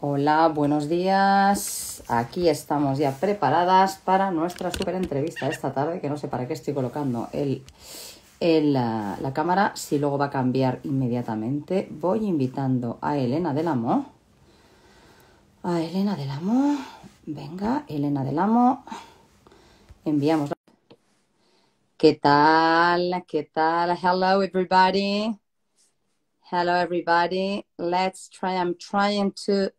Hola, buenos días. Aquí estamos ya preparadas para nuestra super entrevista esta tarde, que no sé para qué estoy colocando la cámara, si luego va a cambiar inmediatamente. Voy invitando a Elena del Amo. Venga, Elena del Amo. Enviamos. ¿Qué tal? ¿Qué tal? Hello, everybody. Hello, everybody. Let's try. I'm trying to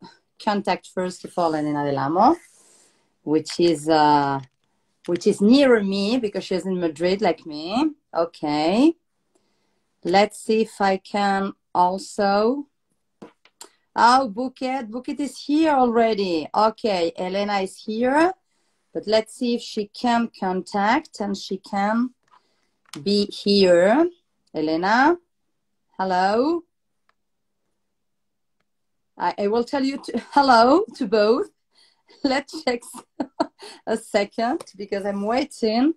contact first of all Elena del Amo, which is near me because she's in Madrid like me. Okay. Let's see if I can also. Oh, Buket is here already. Okay, Elena is here, but let's see if she can contact and she can be here. Elena, hello. I will tell you hello to both. Let's check a second because I'm waiting.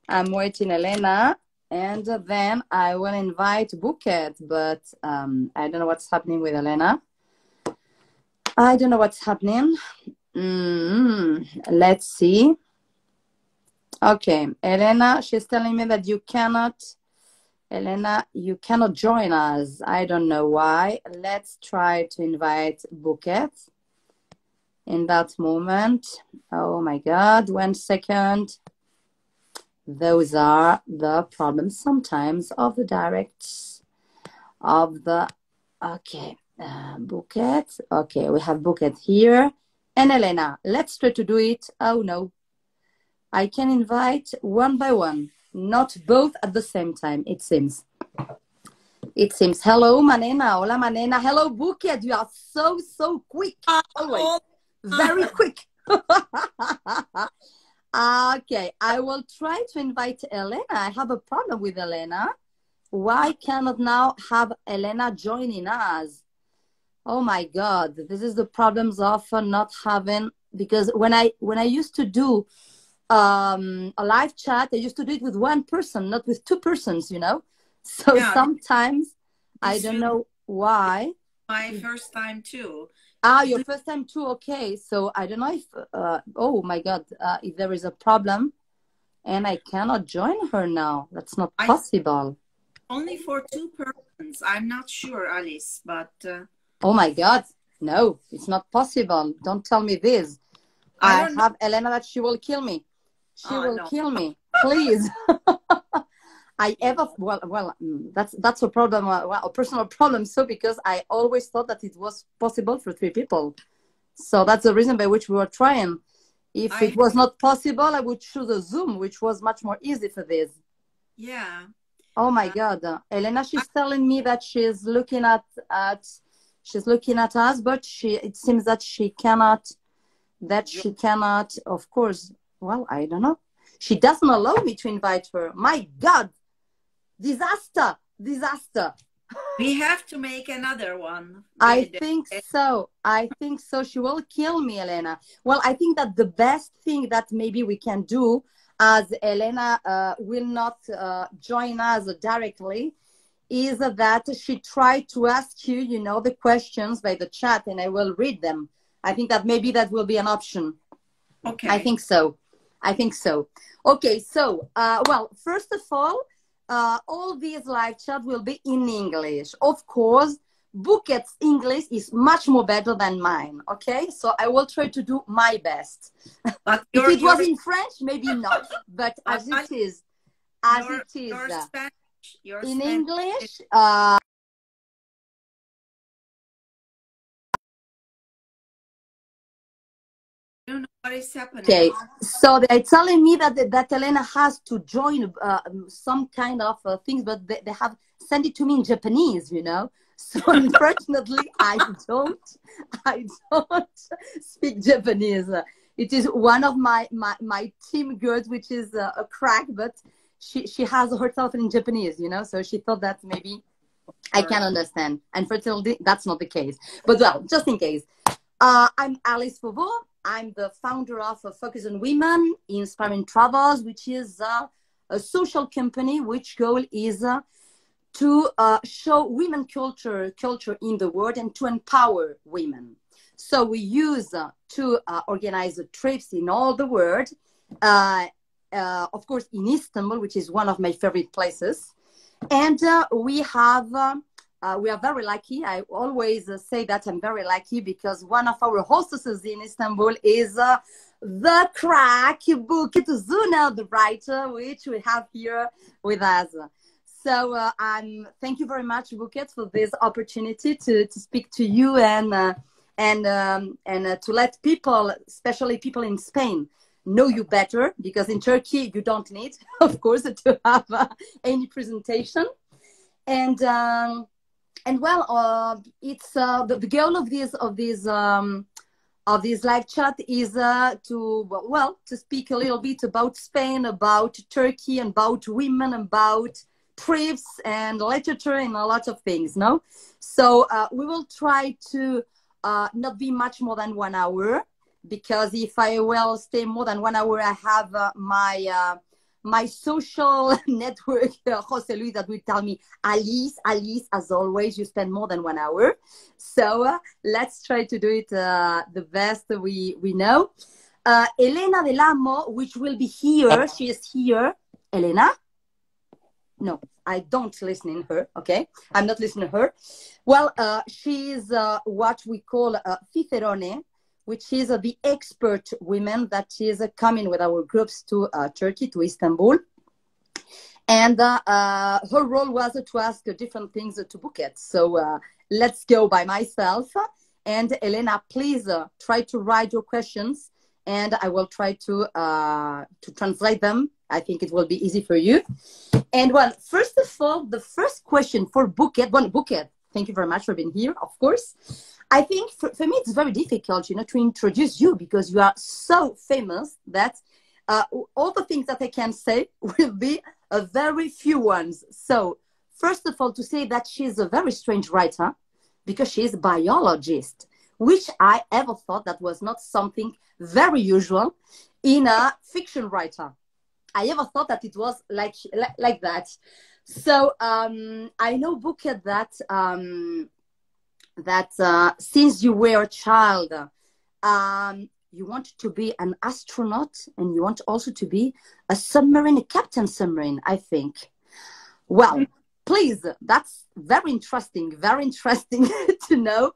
Elena, and then I will invite Buket, but I don't know what's happening with Elena. I don't know what's happening. Let's see. Okay, Elena, she's telling me that you cannot join us. I don't know why. Let's try to invite Buket in that moment. Oh my God, 1 second. Those are the problems sometimes of the directs of the, okay, Buket. Okay, we have Buket here. And Elena, let's try to do it. Oh no, I can invite one by one. Not both at the same time, it seems. Hello, Manena. Hola, Manena. Hello, Buket. You are so quick. Always. Very quick. Okay, I will try to invite Elena. I have a problem with Elena. Why cannot now have Elena joining us? Oh my God, this is the problems of not having, because when I used to do a live chat, I used to do it with one person, not with two persons, you know. So yeah, sometimes I don't know why. My first time too. Ah, your first time too. Okay, so I don't know if oh my God, if there is a problem and I cannot join her now. That's not possible. Only for two persons. I'm not sure, Alice, but oh my God, no, it's not possible. Don't tell me this. I have Elena that she will kill me. She will kill me, please. That's a problem, a personal problem. So because I always thought that it was possible for 3 people. So that's the reason by which we were trying. If it was not possible, I would choose a Zoom, which was much more easy for this. Yeah. Oh my God, Elena, she's telling me that she's looking at us, but it seems that she cannot. Of course. Well, I don't know. She doesn't allow me to invite her. My God. Disaster. We have to make another one. I think so. She will kill me, Elena. Well, I think that the best thing that maybe we can do, as Elena will not join us directly, is that she tried to ask you, you know, the questions by the chat, and I will read them. I think that maybe that will be an option. Okay. I think so. Okay, so, well, first of all these live chat will be in English. Of course, Buket's English is much more better than mine, okay? So I will try to do my best. But if it was in French, maybe not. But as it is, in English, I don't know what is happening. Okay, so they're telling me that Elena has to join some kind of things, but they have sent it to me in Japanese, you know. So unfortunately, I don't speak Japanese. It is one of my team girls, which is a crack, but she has herself in Japanese, you know. So she thought that maybe I can understand. Unfortunately, that's not the case. But well, just in case, I'm Alice Fauveau. I'm the founder of Focus on Women, Inspiring Travels, which is a social company which goal is to show women culture in the world and to empower women. So we use to organize trips in all the world. Of course, in Istanbul, which is one of my favorite places. And we are very lucky. I always say that I'm very lucky because one of our hostesses in Istanbul is the crack Buket Uzuner, the writer, which we have here with us. So thank you very much, Buket, for this opportunity to speak to you and to let people, especially people in Spain, know you better, because in Turkey you don't need, of course, to have any presentation. And well, it's the goal of this live chat is to speak a little bit about Spain, about Turkey, and about women, about trips and literature and a lot of things. No, so we will try to not be much more than 1 hour, because if I will stay more than 1 hour, I have my social network, Jose Luis, that will tell me, Alice, as always, you spend more than 1 hour. So let's try to do it the best we know. Elena del Amo, which will be here, she is here. Elena? No, I don't listen to her, okay? I'm not listening to her. Well, she is what we call Cicerone, which is the expert women that is coming with our groups to Turkey, to Istanbul. And her role was to ask different things to Buket. So let's go by myself. And Elena, please try to write your questions, and I will try to translate them. I think it will be easy for you. And well, first of all, the first question for Buket. Well, Buket, thank you very much for being here, of course. I think for me, it's very difficult, to introduce you, because you are so famous that all the things that I can say will be a very few ones. So first of all, to say that she's a very strange writer, because she is a biologist, which I ever thought that was not something very usual in a fiction writer. I ever thought that it was like that. So I know, Buket, that since you were a child, you wanted to be an astronaut, and you want also to be a captain submarine, I think. Well, please, that's very interesting to know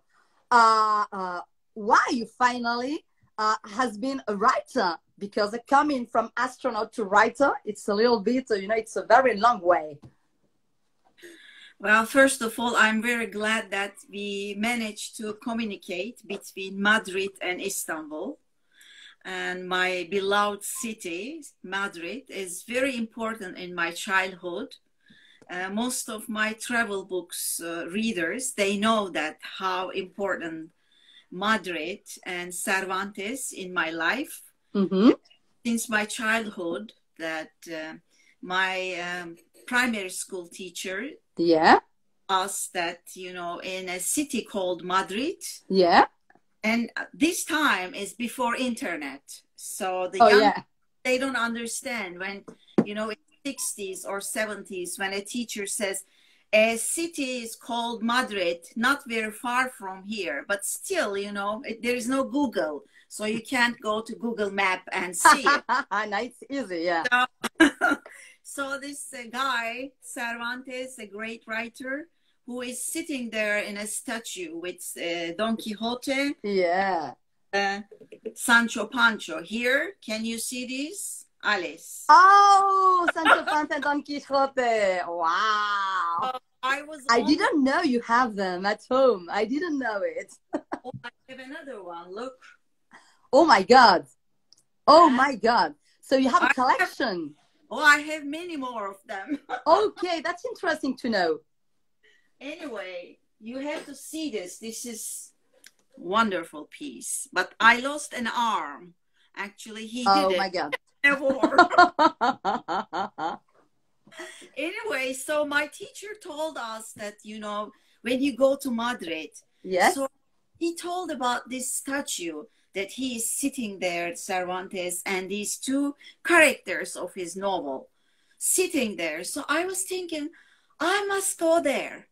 why you finally has been a writer, because coming from astronaut to writer, it's a little bit, it's a very long way. Well, first of all, I'm very glad that we managed to communicate between Madrid and Istanbul. And my beloved city, Madrid, is very important in my childhood. Most of my travel books readers, they know that how important Madrid and Cervantes in my life. Mm-hmm. Since my childhood, that my primary school teacher us that, in a city called Madrid. Yeah. And this time is before internet. So the young, they don't understand when, in the 60s or 70s, when a teacher says, a city is called Madrid, not very far from here, but still, there is no Google. So you can't go to Google Map and see it. Nice, easy, yeah. So this guy, Cervantes, a great writer, who is sitting there in a statue with Don Quixote. Yeah. Sancho Pancho. Here, can you see these? Alice. Oh, Sancho Panza and Don Quixote. Wow. I didn't know you have them at home. I didn't know it. Oh, I have another one. Look. Oh, my God. Oh, my God. So you have a collection. I have many more of them. Okay, that's interesting to know. Anyway, you have to see this. This is a wonderful piece. But I lost an arm. Actually, he did it. Oh, my God. Anyway, so my teacher told us that, when you go to Madrid, so he told about this statue that he is sitting there, Cervantes, and these two characters of his novel sitting there. So I was thinking, I must go there.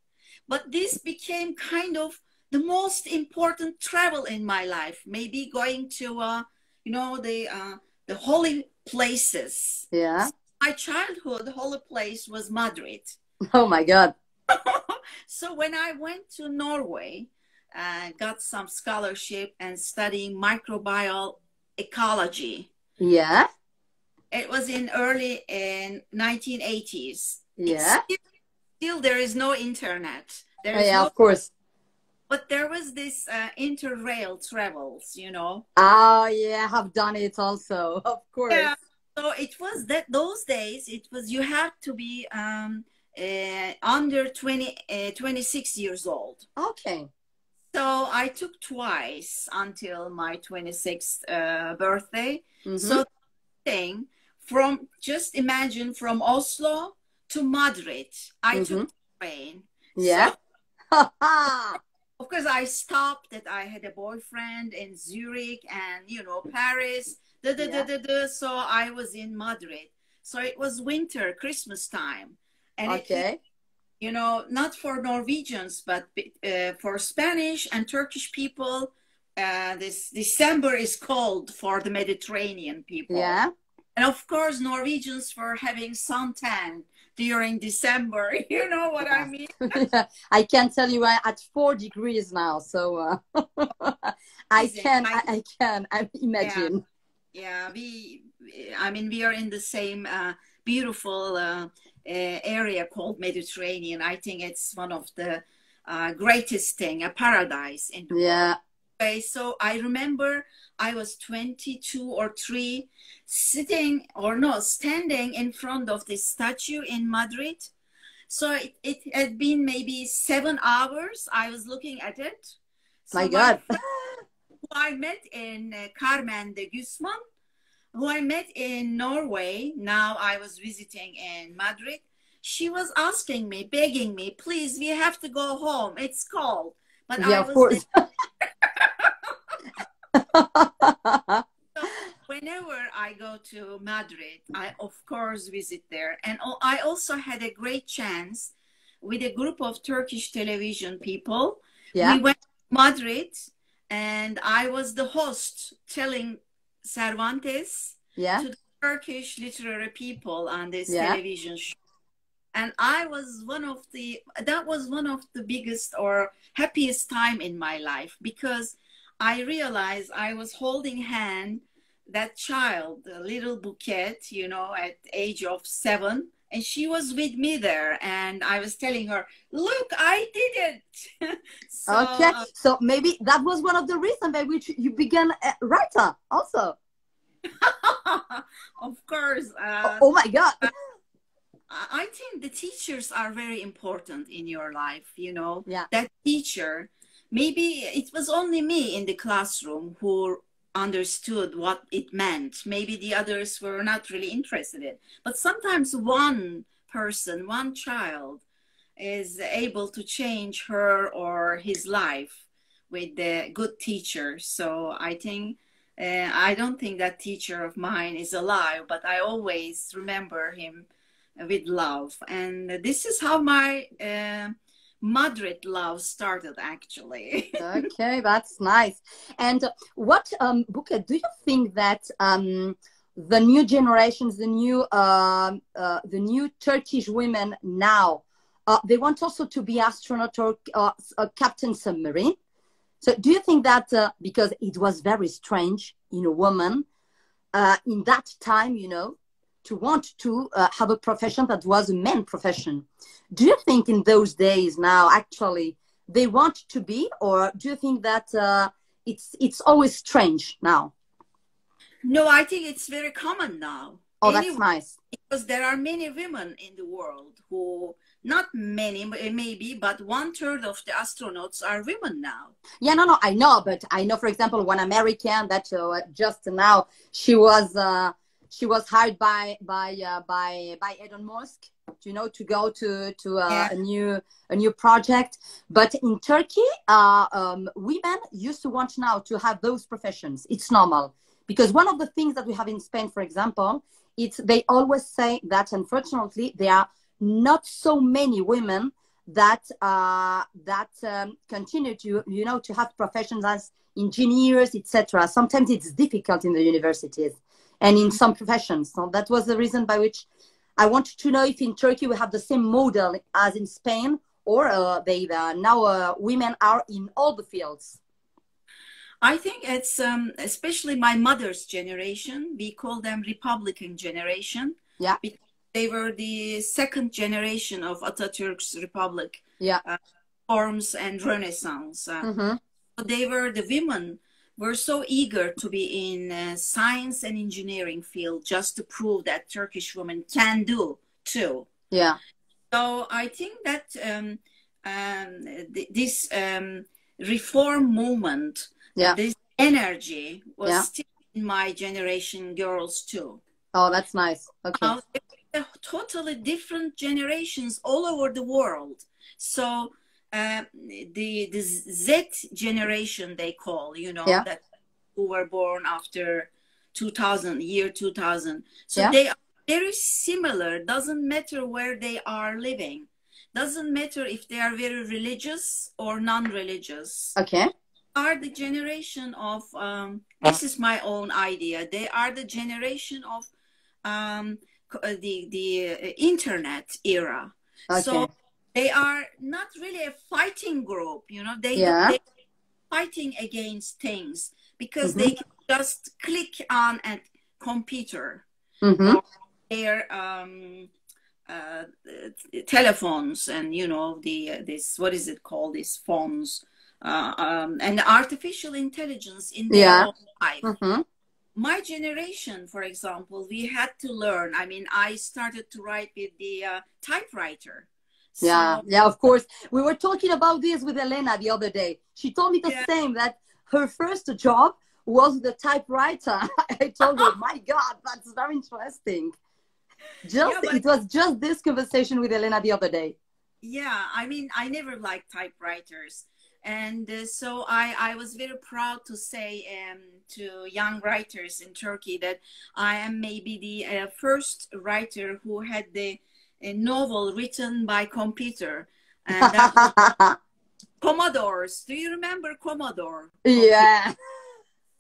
But this became kind of the most important travel in my life. Maybe going to, the holy places. Yeah. My childhood holy place was Madrid. Oh my God. So when I went to Norway, got some scholarship and studying microbial ecology. Yeah. It was in early in 1980s. Yeah. Still there is no internet. There is Of course. But there was this interrail travels, Oh yeah, I have done it also, of course. Yeah. So it was that those days. It was you had to be under 26 years old. Okay. So I took twice until my 26th birthday. Mm-hmm. So thing just imagine from Oslo to Madrid, I took the train. Yeah. So, of course, I stopped that I had a boyfriend in Zurich and, Paris. So I was in Madrid. So it was winter, Christmas time. And okay. Not for Norwegians, but for Spanish and Turkish people, this December is cold for the Mediterranean people. Yeah. And of course, Norwegians were having suntan during December. You know what I mean? I can tell you at 4 degrees now. So I can imagine. Yeah, we are in the same beautiful area called Mediterranean. I think it's one of the greatest thing, a paradise in the world. Okay, so I remember I was 22 or 3 standing in front of this statue in Madrid. So it had been maybe 7 hours. I was looking at it. So my God. Who I met in Carmen de Guzman, who I met in Norway. Now I was visiting in Madrid. She was asking me, begging me, please, we have to go home. It's cold. But yeah, of course. So whenever I go to Madrid, I of course visit there. And I also had a great chance with a group of Turkish television people. Yeah. We went to Madrid and I was the host telling Cervantes to the Turkish literary people on this television show. And that was one of the biggest or happiest time in my life, because I realized I was holding hand that child, the little Buket, at the age of 7, and she was with me there, and I was telling her, look, I did it. Okay, so maybe that was one of the reasons by which you began a writer also. Of course. Oh my God. I think the teachers are very important in your life, Yeah. That teacher, maybe it was only me in the classroom who understood what it meant. Maybe the others were not really interested in it. But sometimes one person, one child is able to change her or his life with the good teacher. So I think, I don't think that teacher of mine is alive, but I always remember him with love. And this is how my Madrid love started, actually. Okay, that's nice. And what, Buket, do you think that the new generations, the new Turkish women now, they want also to be astronaut or captain submarine? So do you think that because it was very strange in a woman in that time, to want to have a profession that was a man profession. Do you think in those days now, actually, they want to be, or do you think that it's always strange now? No, I think it's very common now. Oh, that's nice. Because there are many women in the world who, not many, maybe, but 1/3 of the astronauts are women now. Yeah, no, I know, but I know, for example, one American that just now she was hired by Elon Musk, to go to a new project. But in Turkey, women used to want now to have those professions. It's normal, because one of the things that we have in Spain, for example, they always say that unfortunately there are not so many women continue to, you know, to have professions as engineers, etc. Sometimes it's difficult in the universities and in some professions. So that was the reason by which I wanted to know if in Turkey we have the same model as in Spain, or now women are in all the fields. I think it's especially my mother's generation. We call them Republican generation. Yeah. Because they were the second generation of Atatürk's Republic. Yeah. Reforms and Renaissance. They were, the women were so eager to be in science and engineering field just to prove that Turkish women can do too. Yeah. So I think that this reform movement, this energy was still in my generation girls too. Oh, that's nice. Okay. Now, they're totally different generations all over the world. So the Z generation, they call, you know, that who were born after 2000, year 2000. So they are very similar. Doesn't matter where they are living. Doesn't matter if they are very religious or non-religious. Okay. Are the generation of, this is my own idea, they are the generation of the internet era. Okay. So they are not really a fighting group, you know, they're fighting against things because they can just click on a computer or their telephones and, you know, this, what is it called, these phones, and artificial intelligence in their own life. My generation, for example, we had to learn. I mean, I started to write with the typewriter. So, yeah, of course. We were talking about this with Elena the other day. She told me the same, that her first job was the typewriter. I told her, my God, that's very interesting. It was just this conversation with Elena the other day. Yeah, I mean, I never liked typewriters. And so I was very proud to say to young writers in Turkey that I am maybe the first writer who had a novel written by computer. And that was Commodores. Do you remember Commodore? Yeah.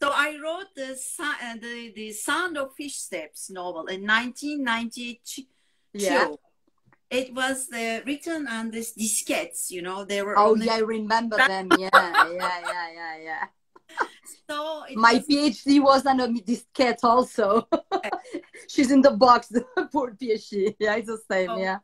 So I wrote the Sound of Fish Steps novel in 1992. Yeah. It was written on these diskettes, you know. They were. Oh, yeah, I remember them. Yeah. So my PhD was on a diskette also. She's in the box, poor PhD. Yeah, it's the same. Yeah.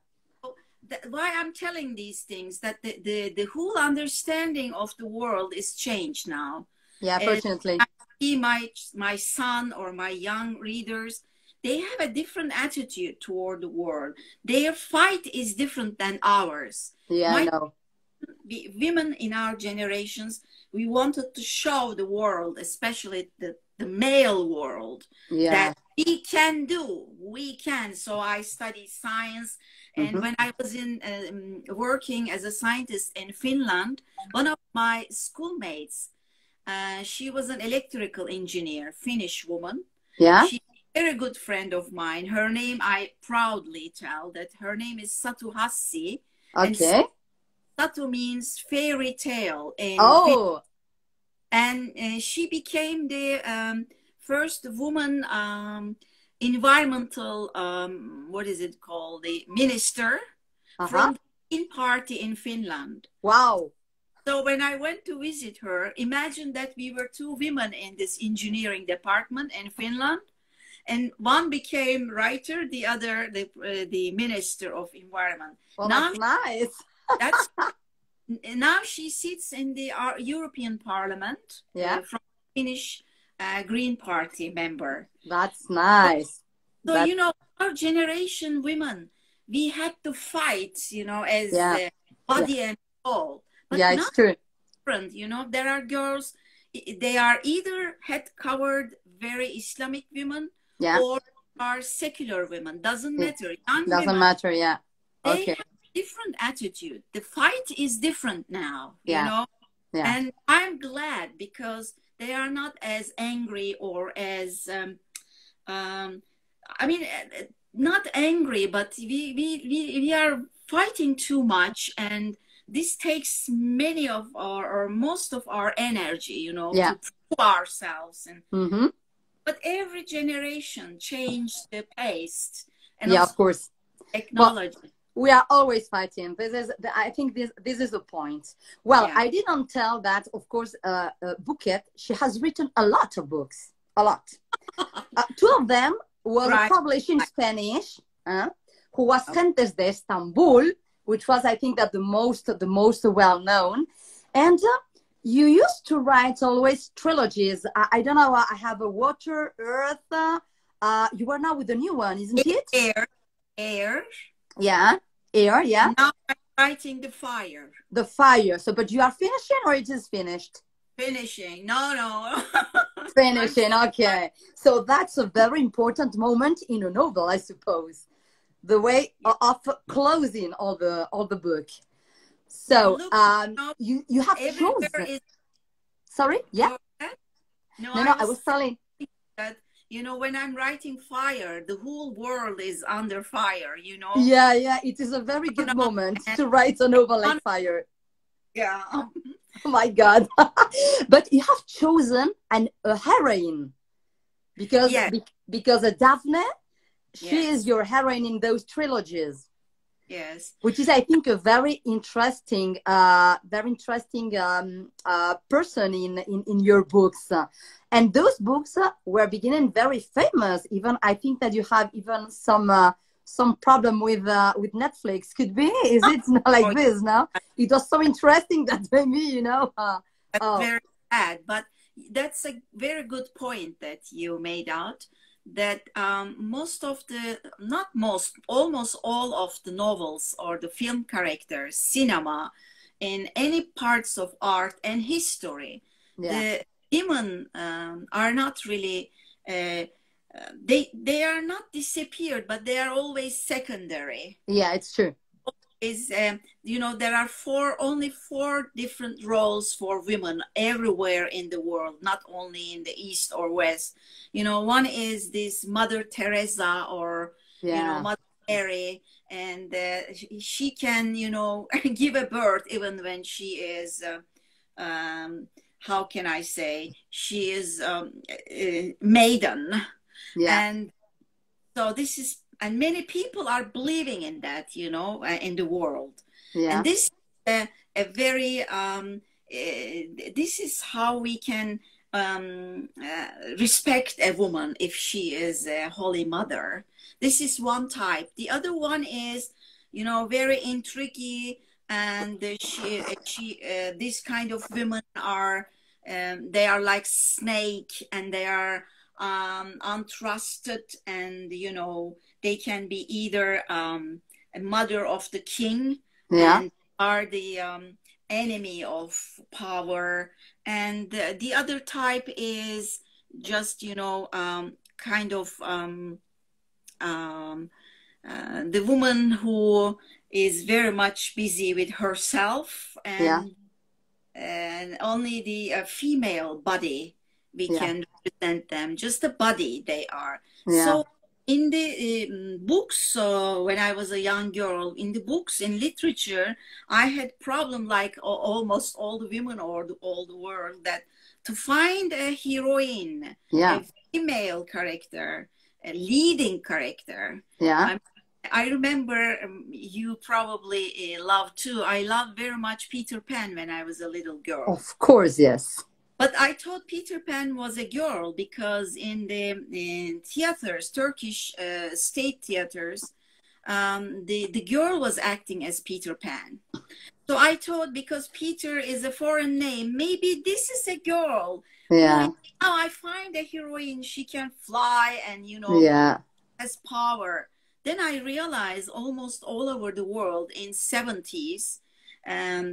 Why I'm telling these things, that the whole understanding of the world is changed now. Yeah, fortunately. I see my son or my young readers, they have a different attitude toward the world. Their fight is different than ours. Yeah, I know. Women in our generations, we wanted to show the world, especially the male world, that we can do, we can. So I studied science. And when I was working as a scientist in Finland, one of my schoolmates, she was an electrical engineer, Finnish woman. Yeah. She's a very good friend of mine. Her name, I proudly tell that her name is Satu Hassi. Okay. And Satu means fairy tale. And she became the first woman environmental, what is it called? The minister from the Green Party in Finland. Wow. So when I went to visit her, imagine that we were two women in this engineering department in Finland. And one became writer, the other the minister of environment. Well, now, that's nice. Now she sits in the European Parliament from Finnish Green Party member. That's nice. So you know, our generation women, we had to fight, you know, as body and soul. But it's true. Different, you know, there are girls, they are either head covered, very Islamic women, or are secular women. Doesn't matter. Doesn't matter. Yeah. They have different attitude. The fight is different now. You know. Yeah. And I'm glad because they are not as angry or as I mean, not angry, but we are fighting too much, and this takes many of our, or most of our energy, you know, Yeah. to prove ourselves. And Mm-hmm. but every generation changed the pace, and Yeah, also of course. technology. Well, we are always fighting. I think this is the point. Well, Yeah. I didn't tell that, of course, Buket, she has written a lot of books, a lot. Two of them was Right. published in Spanish, who was Gentes de Istanbul, which was, I think, that the most well known. And you used to write always trilogies. I don't know. I have a Water, Earth. You are now with a new one, isn't it? Air. Yeah, air. Yeah. And now I'm writing the fire. The fire. So, but you are finishing, or it is finished? Finishing. No. Finishing. Okay. So that's a very important moment in a novel, I suppose. The way of closing all the book. So you have chosen. Sorry. Yeah. No, I was telling that, you know, when I'm writing fire, the whole world is under fire, you know. Yeah. It is a very good moment to write a novel like Fire. Yeah. Oh my God. But you have chosen a heroine because Daphne, she is your heroine in those trilogies. Yes. Which is, I think, a very interesting person in your books. And those books were beginning very famous. Even I think that you have even some problem with Netflix. Could be? Is it not like this? No, it was so interesting that maybe, you know. That's very sad, but that's a very good point that you made out. That almost all of the novels or the film characters, cinema, in any parts of art and history, the women are not really, they are not disappeared, but they are always secondary. Yeah, it's true. You know, there are only four different roles for women everywhere in the world, not only in the East or West. You know, one is this Mother Teresa or, you know, Mother Mary, and she can, you know, give a birth even when she is, how can I say, she is maiden. Yeah. And so this is, and many people are believing in that, you know, in the world. Yeah. And this is a very, this is how we can respect a woman if she is a holy mother. This is one type. The other one is, you know, very intriguing, and this kind of women are, they are like snake, and they are untrusted, and, you know, they can be either a mother of the king, and are the enemy of power. And the other type is just, you know, kind of the woman who is very much busy with herself, and only the female body we can represent them, just the body they are. So in the books, when I was a young girl, in the books, in literature, I had problem like almost all the women or all the world, that to find a heroine, a female character, a leading character. I remember, you probably love too. I loved very much Peter Pan when I was a little girl. Of course, yes. But I thought Peter Pan was a girl because in the theaters, Turkish state theaters, the girl was acting as Peter Pan. So I thought, because Peter is a foreign name, maybe this is a girl. Now I find a heroine, she can fly and, you know, has power. Then I realized almost all over the world in 70s,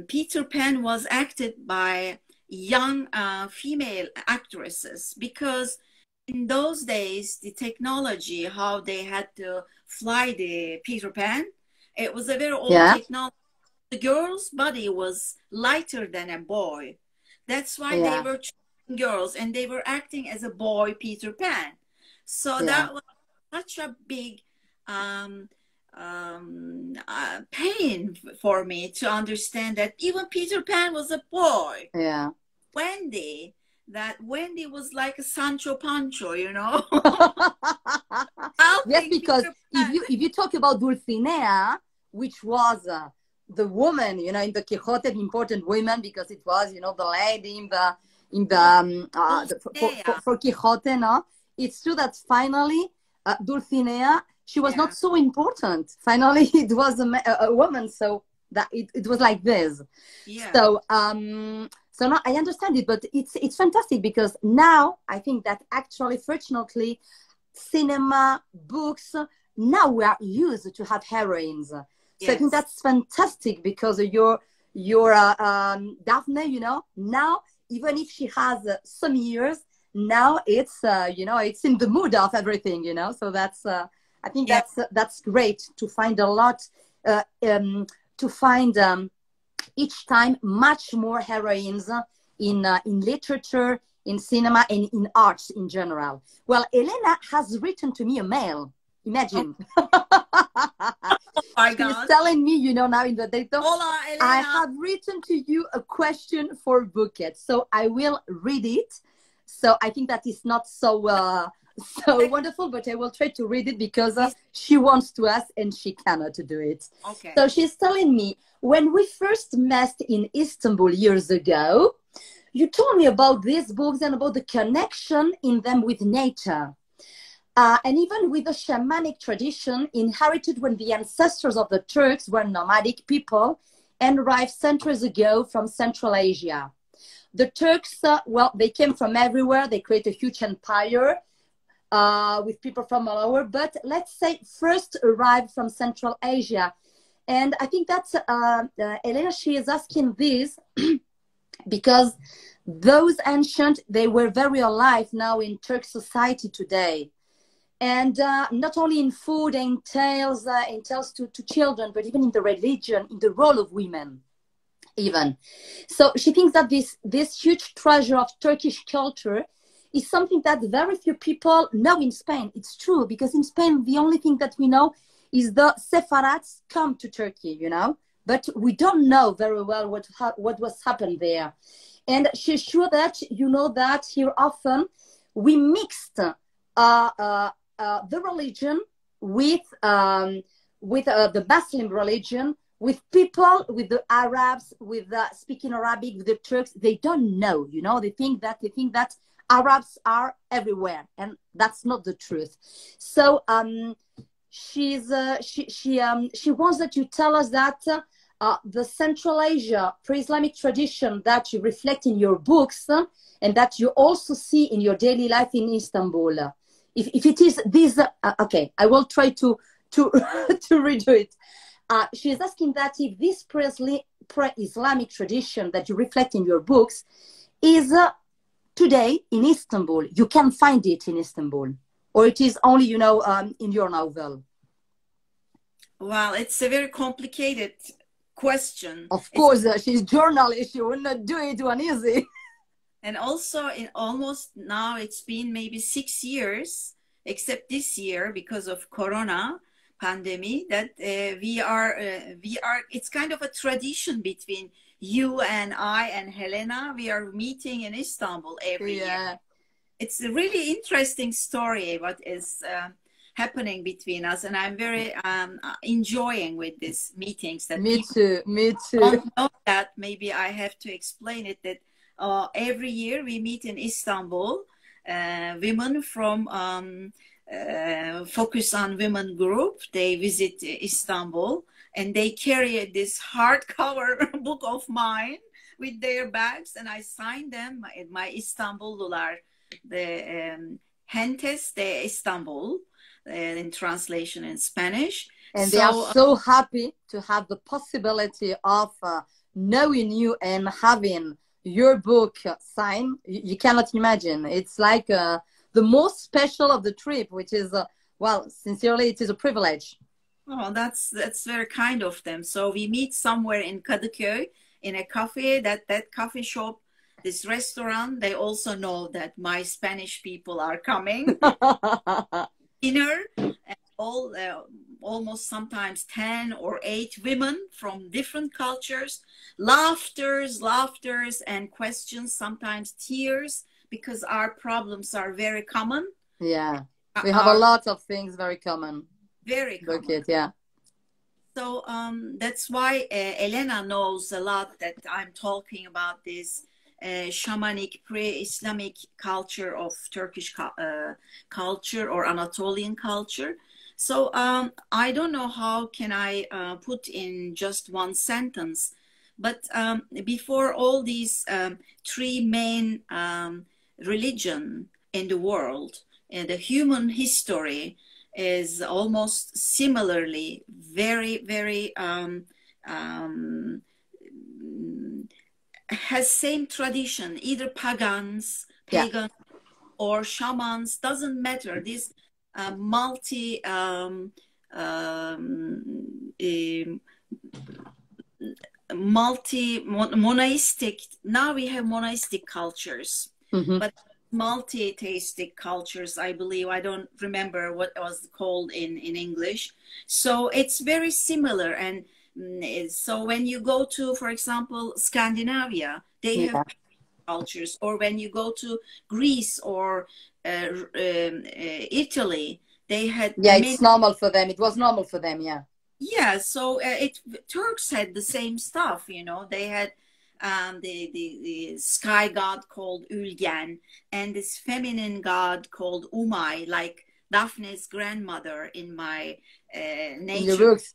Peter Pan was acted by young female actresses, because in those days the technology, how they had to fly the Peter Pan, it was a very old technology. The girl's body was lighter than a boy. That's why they were choosing girls, and they were acting as a boy Peter Pan. So that was such a big pain for me to understand that even Peter Pan was a boy. Yeah. Wendy was like a Sancho Pancho, you know. Yes, because if you talk about Dulcinea, which was the woman, you know, in the Quixote, the important woman, because it was, you know, the lady for Quixote, no? It's true that finally Dulcinea, she was not so important. Finally, it was a woman, so that it was like this. Yeah. So so now I understand it, but it's fantastic because now I think that actually, fortunately, cinema, books, now we are used to have heroines. So I think that's fantastic because your Daphne, you know, now even if she has some years, now it's you know, it's in the mood of everything, you know. So that's I think that's great to find a lot to find each time much more heroines in literature, in cinema, and in arts in general. Well, Elena has written to me a mail. Imagine. My She's God. telling me, you know, now in the data, Hola, Elena. I have written to you a question for Buket. So I will read it. So I think that is not so so wonderful, but I will try to read it because she wants to ask and she cannot do it. Okay. So she's telling me, when we first met in Istanbul years ago, you told me about these books and about the connection in them with nature. And even with the shamanic tradition inherited when the ancestors of the Turks were nomadic people and arrived centuries ago from Central Asia. The Turks, well, they came from everywhere. They created a huge empire with people from all over. But let's say first arrived from Central Asia. And I think that's, Elena, she is asking this because those ancient, they were very alive now in Turk society today. And not only in food and tales to children, but even in the religion, in the role of women, even. So she thinks that this huge treasure of Turkish culture is something that very few people know in Spain. It's true, because in Spain, the only thing that we know is the Sephardists come to Turkey, you know, but we don't know very well what was happened there. And she's sure that, you know, that here often we mixed the religion with the Muslim religion, with people, with the Arabs, with speaking Arabic, with the Turks. They don't know, you know. They think that Arabs are everywhere, and that's not the truth. So she wants that you tell us that the Central Asia pre-Islamic tradition that you reflect in your books and that you also see in your daily life in Istanbul. If it is this, okay, I will try to redo it. She is asking that if this pre-Islamic tradition that you reflect in your books is today in Istanbul, you can find it in Istanbul, or it is only, you know, in your novel. Well, it's a very complicated question. Of course, she's a journalist. She will not do it one easy. And also, in almost now, it's been maybe 6 years, except this year because of Corona pandemic, that we are. It's kind of a tradition between you and I and Helena. We are meeting in Istanbul every year. It's a really interesting story what is happening between us, and I'm very enjoying with these meetings. That me too. Don't know that. Maybe I have to explain it that. Every year we meet in Istanbul, women from Focus on Women group. They visit Istanbul and they carry this hardcover book of mine with their bags, and I sign them in my İstanbullular, the Gentes de Istanbul, in translation in Spanish. And they are so happy to have the possibility of knowing you and having your book signed. You cannot imagine. It's like the most special of the trip, which is, well, sincerely, it is a privilege. Oh, that's very kind of them. So we meet somewhere in Kadıköy in a cafe, that coffee shop, this restaurant. They also know that my Spanish people are coming. Dinner. all almost sometimes 10 or 8 women from different cultures, laughters and questions, sometimes tears, because our problems are very common. Yeah, we have a lot of things very common. Very common. Buket, yeah. So that's why Elena knows a lot that I'm talking about this shamanic pre-Islamic culture of Turkish culture or Anatolian culture. So I don't know how can I put in just one sentence, but before all these 3 main religion in the world, the human history is almost similarly very has same tradition, either pagan or shamans, doesn't matter. This monaistic, now we have monaistic cultures, but multi-theistic cultures, I believe. I don't remember what it was called in English. So it's very similar. And so when you go to, for example, Scandinavia, they have cultures, or when you go to Greece or Italy, they had it's normal for them. It was normal for them. So Turks had the same stuff, you know. They had the sky god called Ülgen, and this feminine god called Umay, like Daphne's grandmother in my nature. In your books.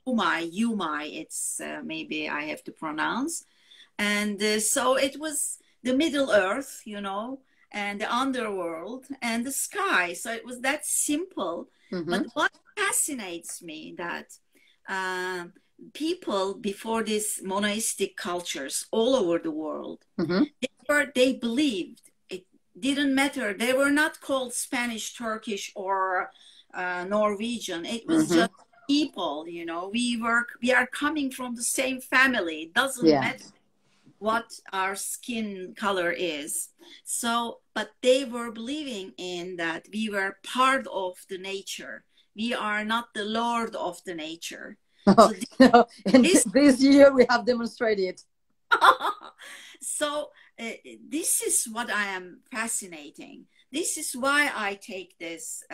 Umay, it's maybe I have to pronounce. And so it was the Middle Earth, you know, and the underworld and the sky. So it was that simple. But what fascinates me that people before these monaistic cultures all over the world, they believed it didn't matter. They were not called Spanish, Turkish, or Norwegian. It was just people, you know. We are coming from the same family. It doesn't matter what our skin color is. So, but they were believing in that we were part of the nature. We are not the lord of the nature. So this year we have demonstrated. So this is what I am fascinating. This is why I take this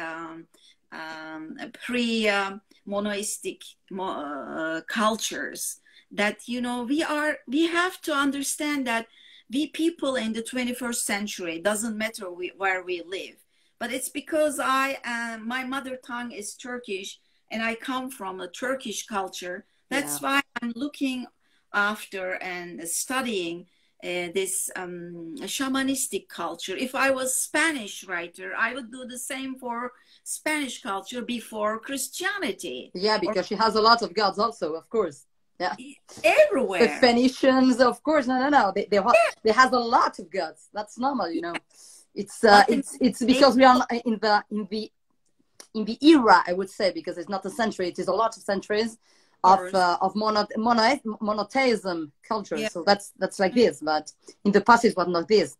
pre-monoistic cultures, that, you know, we have to understand that we people in the 21st century, doesn't matter where we live, but it's because my mother tongue is Turkish and I come from a Turkish culture. That's why I'm looking after and studying this shamanistic culture. If I was Spanish writer, I would do the same for Spanish culture before Christianity. Yeah, because she has a lot of gods also, of course. Yeah, everywhere. The Phoenicians, of course. No. They has a lot of gods. That's normal, you know. It's because we are in the era, I would say, because it's not a century. It is a lot of centuries of monotheism culture. Yeah. So that's like this. But in the past, it was not this.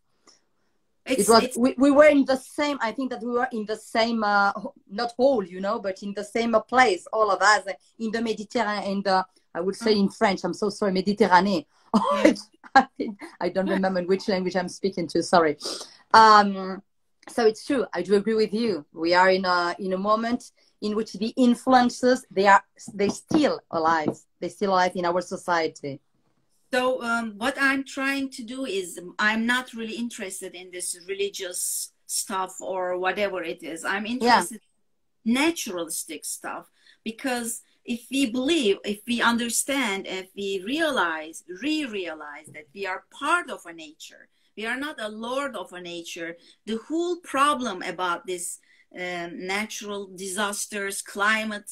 We were in the same. I think that we were in the same, not whole, you know, but in the same place, all of us in the Mediterranean. I would say in French, I'm so sorry, Méditerranée. I don't remember in which language I'm speaking to, sorry. So it's true, I do agree with you. We are in a moment in which the influences, they're still alive. They're still alive in our society. So what I'm trying to do is, I'm not really interested in this religious stuff or whatever it is. I'm interested in naturalistic stuff, because if we believe, if we understand, if we realize that we are part of a nature, we are not a lord of a nature, the whole problem about this natural disasters, climate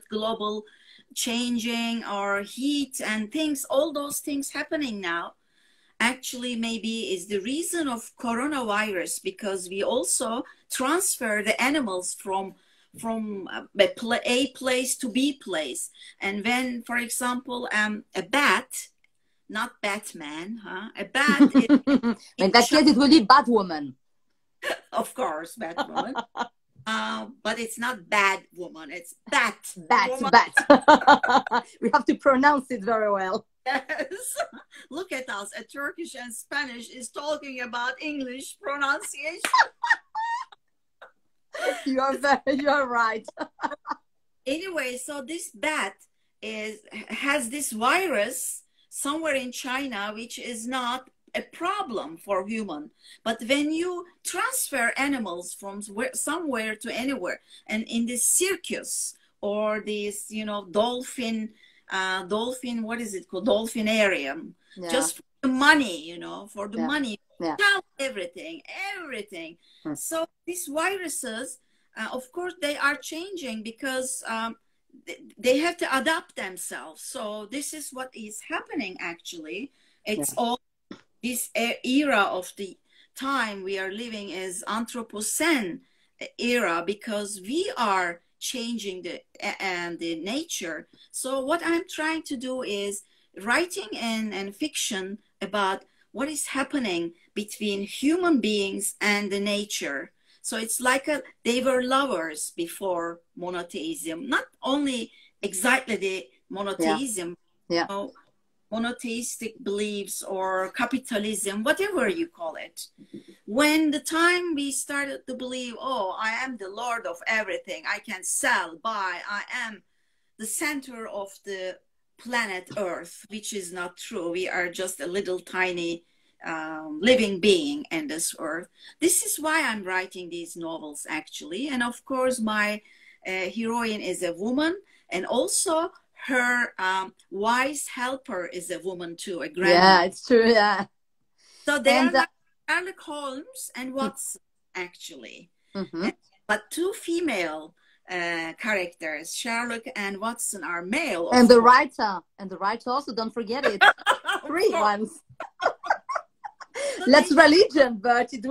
global changing, or heat and things, all those things happening now, actually maybe is the reason of coronavirus, because we also transfer the animals from A place to B place. And when, for example, a bat, not Batman, a bat in that case it will be Batwoman. Of course, Batwoman. But it's not bad woman. It's bat. Bat, Woman. bat. We have to pronounce it very well. Yes. Look at us. A Turkish and Spanish is talking about English pronunciation. You are right. Anyway, so this bat has this virus somewhere in China, which is not a problem for human. But when you transfer animals from somewhere to anywhere, and in this circus or this, dolphin, what is it called? Dolphinarium, just for the money, for the money, everything. So these viruses, of course, they are changing because they have to adapt themselves. So this is what is happening, actually. It's all this era of the time we are living is Anthropocene era, because we are changing the nature. So what I'm trying to do is writing and fiction about what is happening between human beings and the nature. So it's like they were lovers before monotheism, not only exactly the monotheism, monotheistic beliefs or capitalism, whatever you call it. When the time we started to believe, oh, I am the Lord of everything, I can sell, buy, I am the center of the planet Earth, which is not true. We are just a little tiny living being in this earth. This is why I'm writing these novels, actually. And of course, my heroine is a woman, and also her wise helper is a woman too, a grandma. Yeah, it's true, yeah. So they are like Sherlock Holmes and Watson, actually. But two female characters, Sherlock and Watson, are male. And the writer also, don't forget it. Three ones. Less religion, but it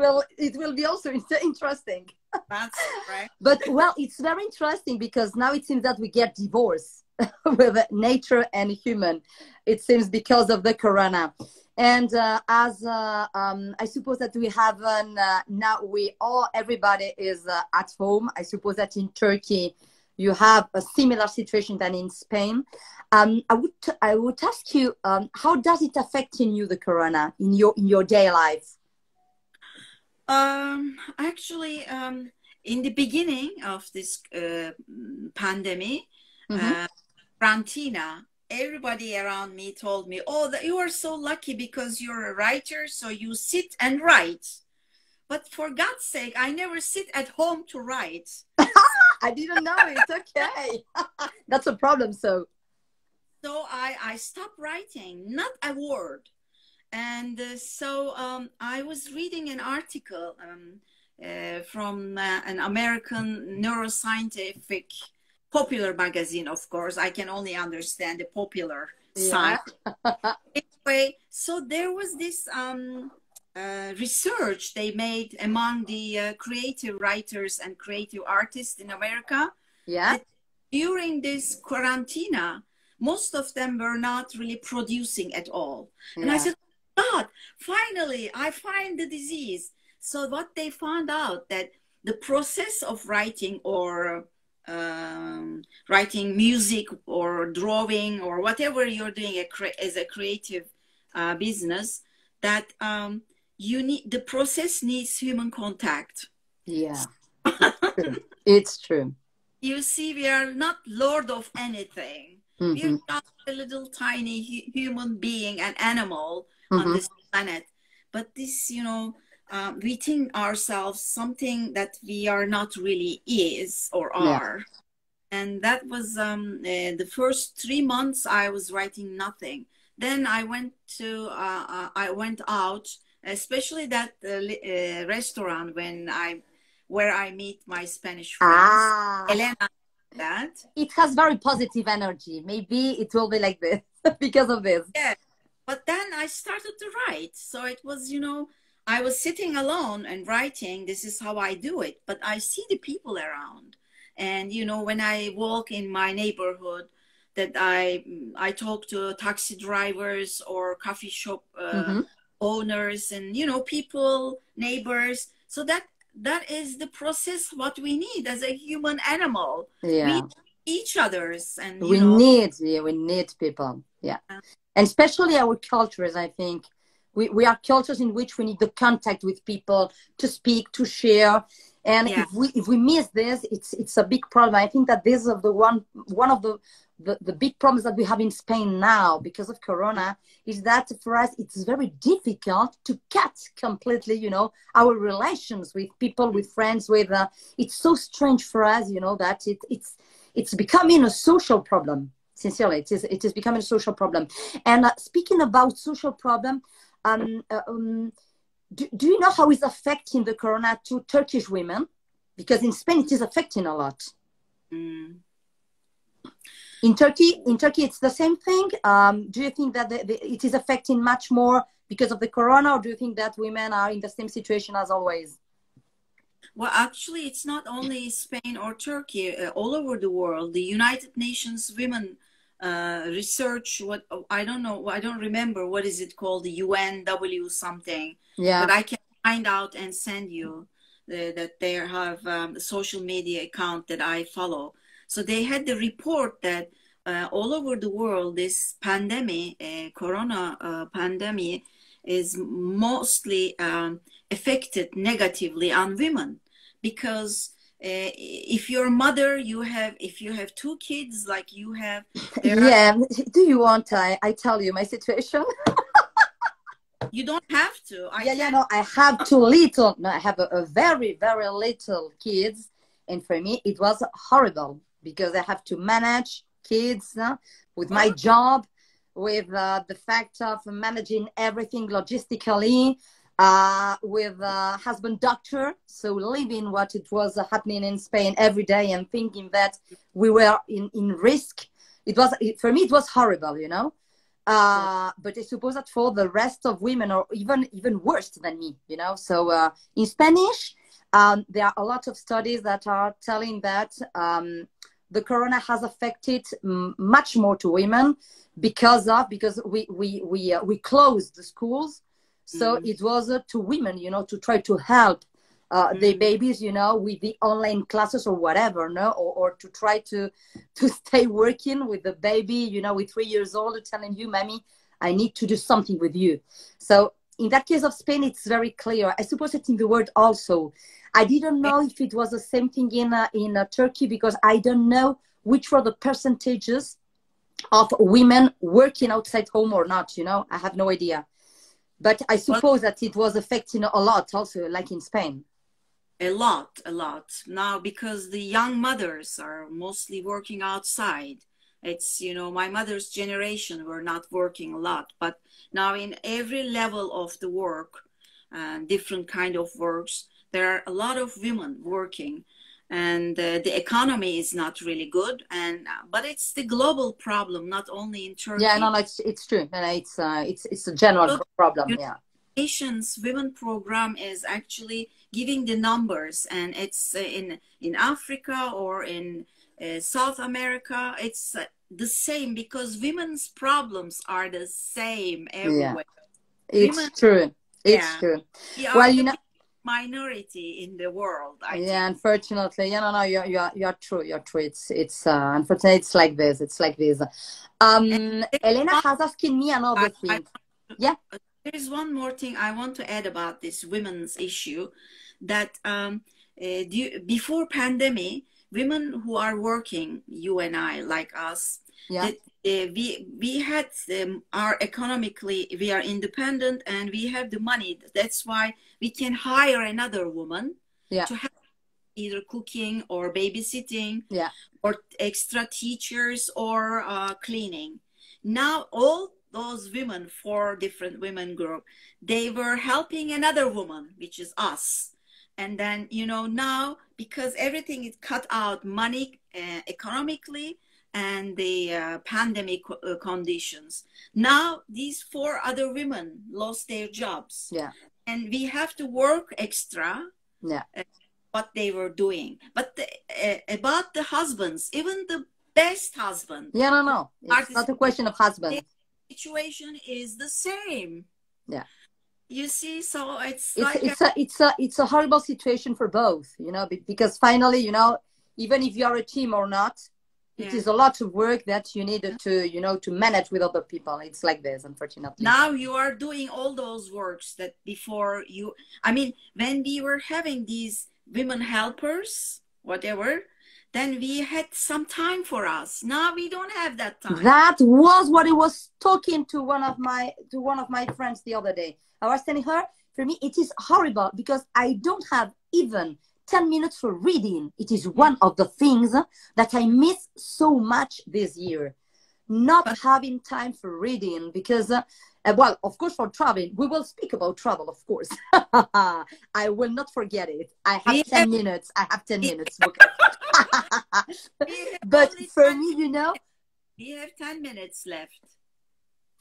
will be also interesting. That's right. But well, it's very interesting because now it seems that we get divorced with nature and human. It seems because of the corona. And as I suppose that we have now everybody is at home. I suppose that in Turkey you have a similar situation than in Spain. I would ask you, how does it affect you, the corona, in your day life? Actually, in the beginning of this pandemic, Francina, everybody around me told me, oh, that you are so lucky because you're a writer, so you sit and write. But for God's sake, I never sit at home to write. I didn't know. It's okay. That's a problem. So I stopped writing, not a word. And I was reading an article from an American neuroscientific popular magazine, of course. I can only understand the popular side. Anyway, so there was this research they made among the creative writers and creative artists in America. Yeah. During this quarantine, most of them were not really producing at all. And I said, God, finally, I find the disease. So what they found out, that the process of writing or writing music or drawing or whatever you're doing as a creative business, that the process needs human contact. Yeah, it's true. You see, we are not lord of anything. We're just a little tiny human being, an animal on this planet. But this, we think ourselves something that we are not really is or are. Yeah. And that was the first 3 months I was writing nothing. Then I went out, especially that restaurant where I meet my Spanish friends. Elena, that. It has very positive energy. Maybe it will be like this because of this. Yeah. But then I started to write. So it was, I was sitting alone and writing. This is how I do it. But I see the people around. And, when I walk in my neighborhood, that I talk to taxi drivers or coffee shop owners and, people, neighbors. So that that is the process what we need as a human animal. Yeah. We need each other's, and we need people. Yeah. And especially our cultures, I think. We are cultures in which we need the contact with people to speak, to share. And if we miss this, it's a big problem. I think that this is one of the big problems that we have in Spain now because of Corona is that for us it's very difficult to cut completely, you know, our relations with people, with friends, with it's so strange for us, you know, that it's becoming a social problem. Sincerely, it is becoming a social problem. And speaking about social problem, do you know how it's affecting the Corona to Turkish women? Because in Spain it is affecting a lot. In Turkey, it's the same thing. Do you think that it is affecting much more because of the Corona, or do you think that women are in the same situation as always? Well, actually, it's not only Spain or Turkey. All over the world, the United Nations Women research, what I don't know, I don't remember what is it called, the UNW something. Yeah. But I can find out and send you that they have a social media account that I follow. So they had the report that all over the world, this pandemic, Corona pandemic, is mostly affected negatively on women, because if you're a mother, if you have two kids like you have. Yeah. Do you want I tell you my situation? You don't have to. No, I have too little. No, I have a very, very little kids. And for me, it was horrible because I have to manage kids with my job, with the fact of managing everything logistically, with husband doctor. So living what it was happening in Spain every day and thinking that we were in risk. For me, it was horrible, you know. But I suppose that for the rest of women, or even worse than me, you know. So in Spanish, there are a lot of studies that are telling that the Corona has affected much more to women because we closed the schools. So it was to women, you know, to try to help the babies, you know, with the online classes or whatever, no, or to try to stay working with the baby, you know, with 3 years old, telling you, Mommy, I need to do something with you. So in that case of Spain, it's very clear. I suppose it's in the world also. I didn't know if it was the same thing in Turkey, because I don't know which were the percentages of women working outside home or not, you know. I have no idea. But I suppose that it was affecting a lot also, like in Spain. A lot. Now, because the young mothers are mostly working outside. It's, you know, my mother's generation were not working a lot. But now in every level of the work, different kind of works, there are a lot of women working. And the economy is not really good. But it's the global problem, not only in Turkey. Yeah, no, it's true. And it's a general problem, yeah. Nations Women Program is actually giving the numbers, and it's in Africa or in South America, it's the same, because women's problems are the same everywhere. Yeah. It's true. It's true. Well, you know, minority in the world. I think. Unfortunately, you're true. You're true. It's unfortunately it's like this. It's like this. Elena has asked me another thing. There's one more thing I want to add about this women's issue, that before pandemic, women who are working, you and I, like us, that we had our economically, we are independent and we have the money. That's why we can hire another woman to help either cooking or babysitting or extra teachers or cleaning. Now all those women, 4 different women group, they were helping another woman, which is us. And then, you know, now because everything is cut out, money economically, and the pandemic conditions, now these 4 other women lost their jobs. And we have to work extra what they were doing. But about the husbands, even the best husband. It's not a question of husband. Situation is the same. You see, so it's It's like it's a horrible situation for both, you know, because finally, you know, even if you're a team or not, it yeah. is a lot of work that you need to, you know, to manage with other people. It's like this, unfortunately. Now you are doing all those works that before you, I mean, when we were having these women helpers, whatever, then we had some time for us. Now we don't have that time. That was what I was talking to one of my friends the other day. I was telling her, for me, it is horrible because I don't have even 10 minutes for reading. It is one of the things that I miss so much this year. Not having time for reading because, well, of course, for traveling, we will speak about travel, of course. I will not forget it. I have 10 minutes. I have 10 minutes. Okay. But for me, you know, we have 10 minutes left.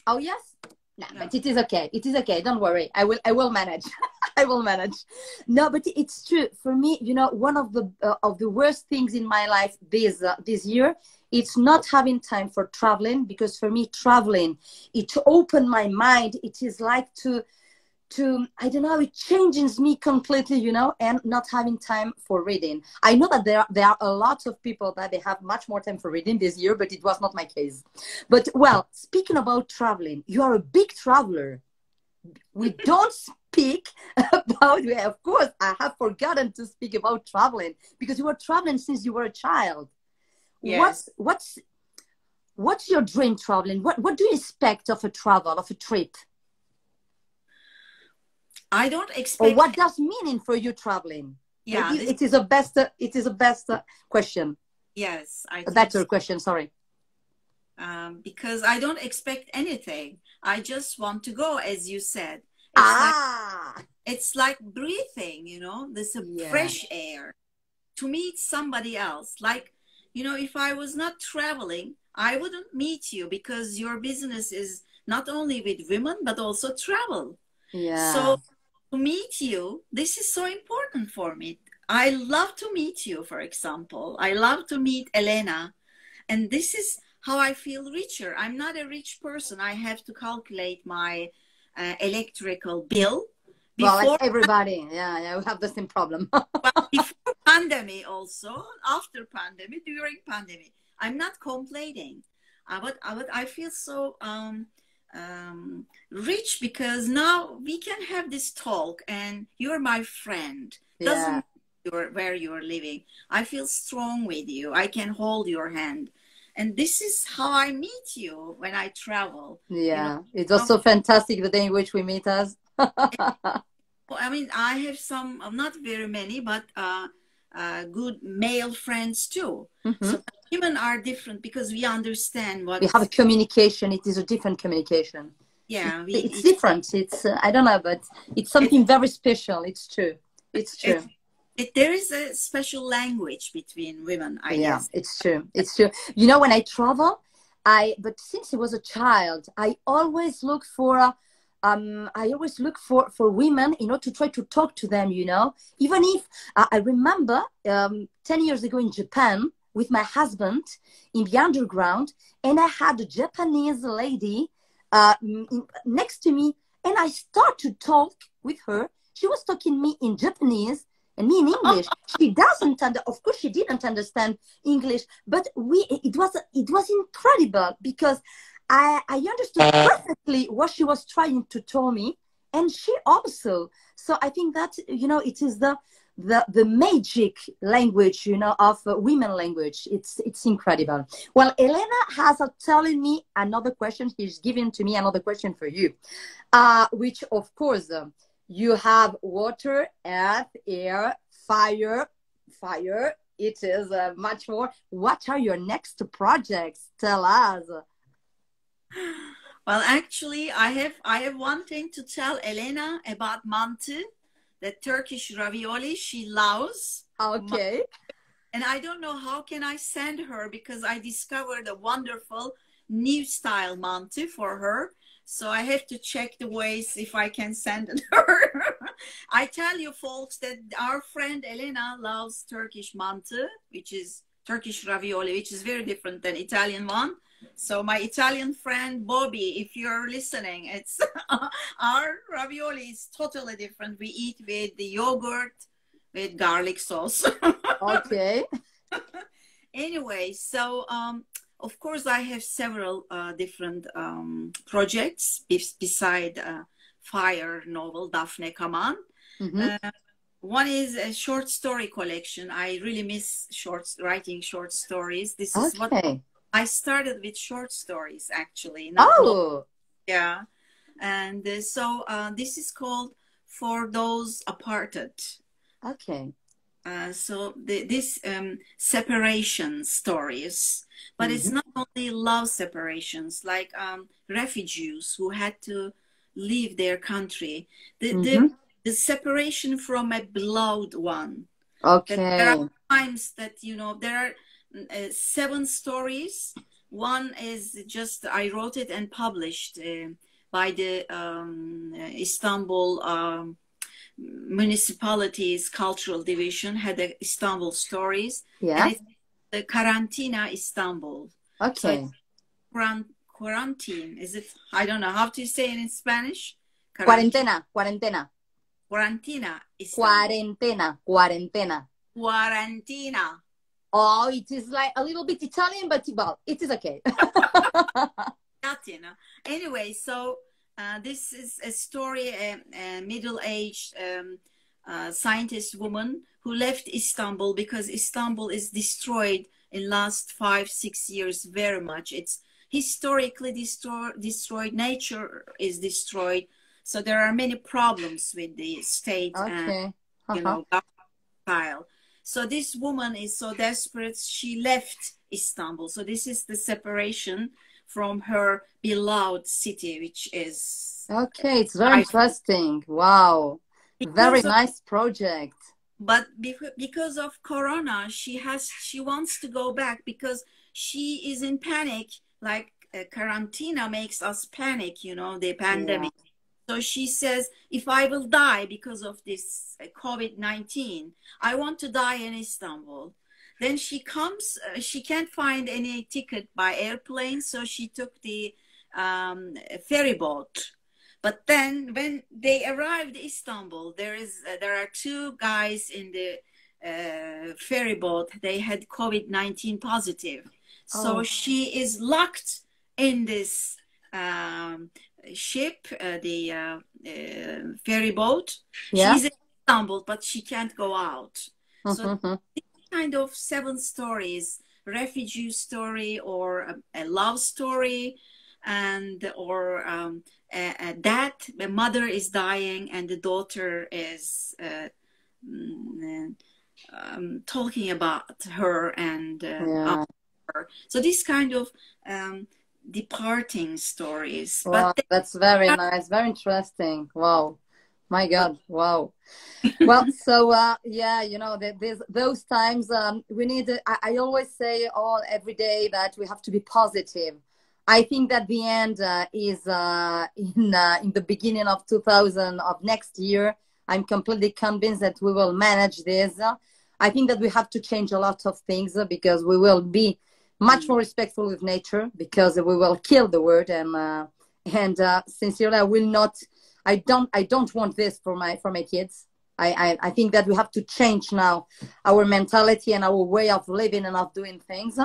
Oh, yes. No, but it is okay. It is okay. Don't worry. I will manage. I will manage. No, but it's true. For me, you know, one of the worst things in my life this year, it's not having time for traveling, because for me, traveling, it opened my mind. It is like to I don't know, it changes me completely, you know, and not having time for reading. I know that there are a lot of people that they have much more time for reading this year, but it was not my case. But, well, speaking about traveling, you are a big traveler. We don't speak about, of course, I have forgotten to speak about traveling, because you were traveling since you were a child. Yes. What's your dream traveling? What do you expect of a travel, of a trip? I don't expect. Or what does meaning for you traveling? Yeah, maybe it is a best. It is a best question. Yes, a better question. Sorry. Because I don't expect anything. I just want to go, as you said. It's like breathing. You know, there's a fresh air. To meet somebody else, like, you know, if I was not traveling, I wouldn't meet you, because your business is not only with women but also travel. Yeah. So to meet you, this is so important for me. I love to meet you, for example. I love to meet Elena. And this is how I feel richer. I'm not a rich person. I have to calculate my electrical bill. Well, like everybody. Yeah, we have the same problem. Well, before pandemic also, after pandemic, during pandemic, I'm not complaining. But I feel so rich, because now we can have this talk and you're my friend. Doesn't matter where you're living. I feel strong with you. I can hold your hand. And this is how I meet you when I travel. Yeah, you know? It's also fantastic the day in which we meet us. I mean, I have some, not very many, but good male friends too. Mm-hmm. So women are different, because we understand what... We have a communication. It is a different communication. Yeah. It's different. It's, I don't know, but it's something very special. It's true. It's true. There is a special language between women, I guess. It's true. It's true. You know, when I travel, but since I was a child, I always look for women, you know, to try to talk to them, you know, even if I remember 10 years ago in Japan with my husband in the underground, and I had a Japanese lady next to me, and I started to talk with her. She was talking to me in Japanese and me in English. She of course she didn't understand English, but it was incredible, because I understood perfectly what she was trying to tell me, and she also. So I think that, you know, it is the magic language, you know, of women language. It's incredible. Well, Elena has telling me another question. She's giving to me another question for you, which of course you have water, earth, air, fire. It is much more. What are your next projects? Tell us. Well, actually, I have one thing to tell Elena about mantı, the Turkish ravioli she loves. Okay. And I don't know how can I send her, because I discovered a wonderful new style mantı for her. So I have to check the ways if I can send it her. I tell you, folks, that our friend Elena loves Turkish mantı, which is Turkish ravioli, which is very different than Italian one. So my Italian friend Bobby, if you're listening, it's our ravioli is totally different. We eat with the yogurt, with garlic sauce. Okay. Anyway, so of course I have several different projects beside Fire novel Daphne Kaman. One is a short story collection. I really miss writing short stories. This is what I started with, short stories actually. Yeah. And so this is called For Those Aparted. Okay. So this separation stories, but it's not only love separations, like refugees who had to leave their country. The separation from a beloved one. Okay. That there are times that, you know, there are 7 stories. One is just, I wrote it and published by the Istanbul municipality's cultural division, had a Istanbul stories. Yeah. And it's the Karantina Istanbul. Okay. So quarantine, is it? I don't know how to say it in Spanish. Cuarentena. Cuarentena. Quarantina. Cuarentena. Cuarentena. Quarantina. Oh, it is like a little bit Italian, but well, it is okay. Latin. Anyway, so this is a story, a middle-aged scientist woman who left Istanbul because Istanbul is destroyed in last 5-6 years very much. It's historically destroyed. Nature is destroyed. So there are many problems with the state and, you know, style. So this woman is so desperate, she left Istanbul. So this is the separation from her beloved city, which is... Okay, it's very interesting. Wow. Very nice project. But because of Corona, she wants to go back because she is in panic. Like Karantina makes us panic, you know, the pandemic. Yeah. So she says, if I will die because of this COVID-19, I want to die in Istanbul. Then she comes, she can't find any ticket by airplane, so she took the ferry boat. But then when they arrived in Istanbul, there are 2 guys in the ferry boat. They had COVID-19 positive. So she is locked in this ship, the ferry boat. Yeah. She's in Istanbul, but she can't go out. So this kind of 7 stories, refugee story or a love story, and or that the mother is dying and the daughter is talking about her and her. So this kind of departing stories. Wow, but that's very nice, very interesting. Wow, my God, wow. Well, so yeah, you know, those times we need. I always say every day that we have to be positive. I think that the end is in the beginning of 2000 of next year. I'm completely convinced that we will manage this. I think that we have to change a lot of things because we will be much more respectful with nature, because we will kill the world. And sincerely, I will not. I don't want this for my kids. I think that we have to change now our mentality and our way of living and of doing things.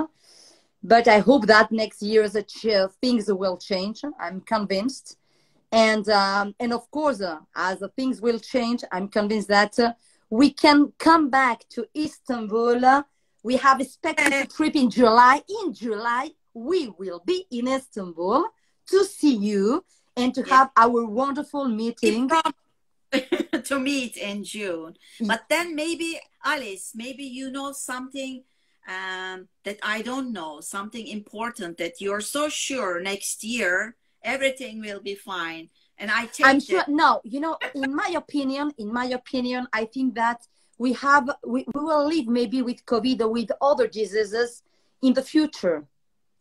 But I hope that next year things will change. I'm convinced. And of course, as things will change, I'm convinced that we can come back to Istanbul. We have expected a trip in July. In July, we will be in Istanbul to see you and to have our wonderful meeting. To meet in June. But then maybe, Alice, maybe you know something that I don't know, something important that you're so sure next year everything will be fine. And I'm sure. No, you know, in my opinion, I think that we will live maybe with COVID or with other diseases in the future.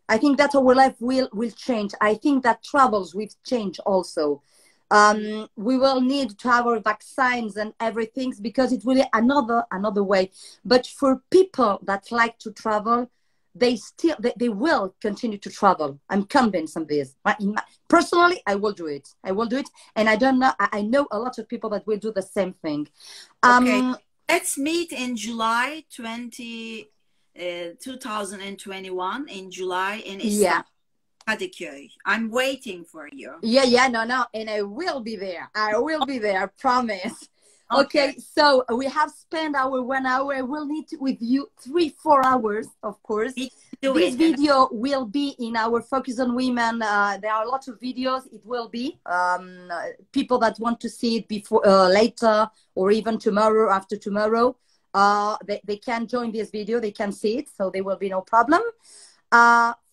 I think that our life will change. I think that travels will change also. We will need to have our vaccines and everything because it's really another way. But for people that like to travel, they will continue to travel. I'm convinced of this. Personally, I will do it. I will do it. And I don't know, I know a lot of people that will do the same thing. Okay, let's meet in July 2021 in July in Istanbul. Kadıköy. I'm waiting for you. Yeah, no, and I will be there. I will be there, I promise. Okay, so we have spent our 1 hour. I will need with you 3-4 hours, of course. This video will be in our Focus on Women. There are a lot of videos. It will be people that want to see it before, later, or even tomorrow, after tomorrow. They can join this video. They can see it, so there will be no problem.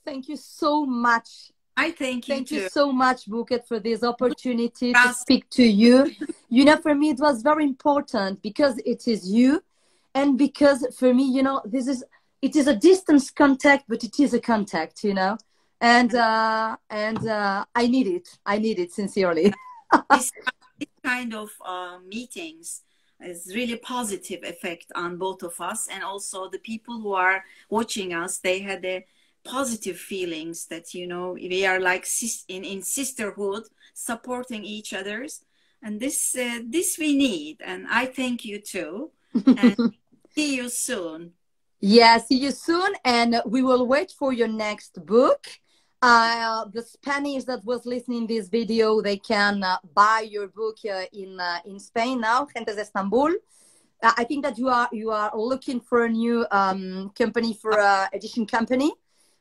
Thank you so much. Thank you so much, Buket, for this opportunity to speak to you. You know, for me, it was very important because it is you. And because for me, you know, it is a distance contact, but it is a contact, you know. And I need it. I need it sincerely. This kind of meetings is really positive effect on both of us. And also the people who are watching us, they had a positive feelings that, you know, we are like in sisterhood, supporting each others, and this we need. And I thank you too. And see you soon. Yeah, see you soon, and we will wait for your next book. The Spanish that was listening this video, they can buy your book in Spain now, Gentes de Istanbul. I think that you are looking for a new company, for edition company.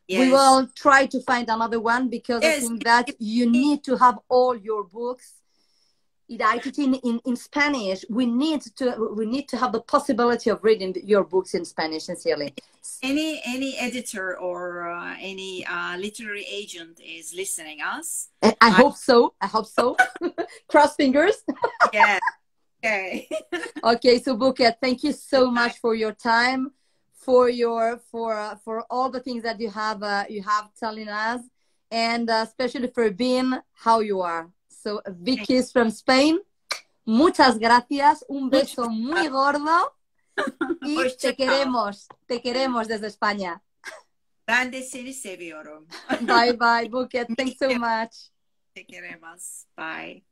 Yes. We will try to find another one because I think that you need to have all your books edited in Spanish. We need to have the possibility of reading your books in Spanish, sincerely. Any editor or any literary agent is listening us. I hope so. I hope so. Cross fingers. Yeah. Okay. Okay. So Buket, thank you so much for your time, for all the things that you have telling us, and especially for being how you are. So a big kiss from Spain. Muchas gracias. Un beso muy gordo. Y te queremos desde España. Ben de seni seviyorum. Bye bye, Buket. Thanks so much. Te queremos. Bye.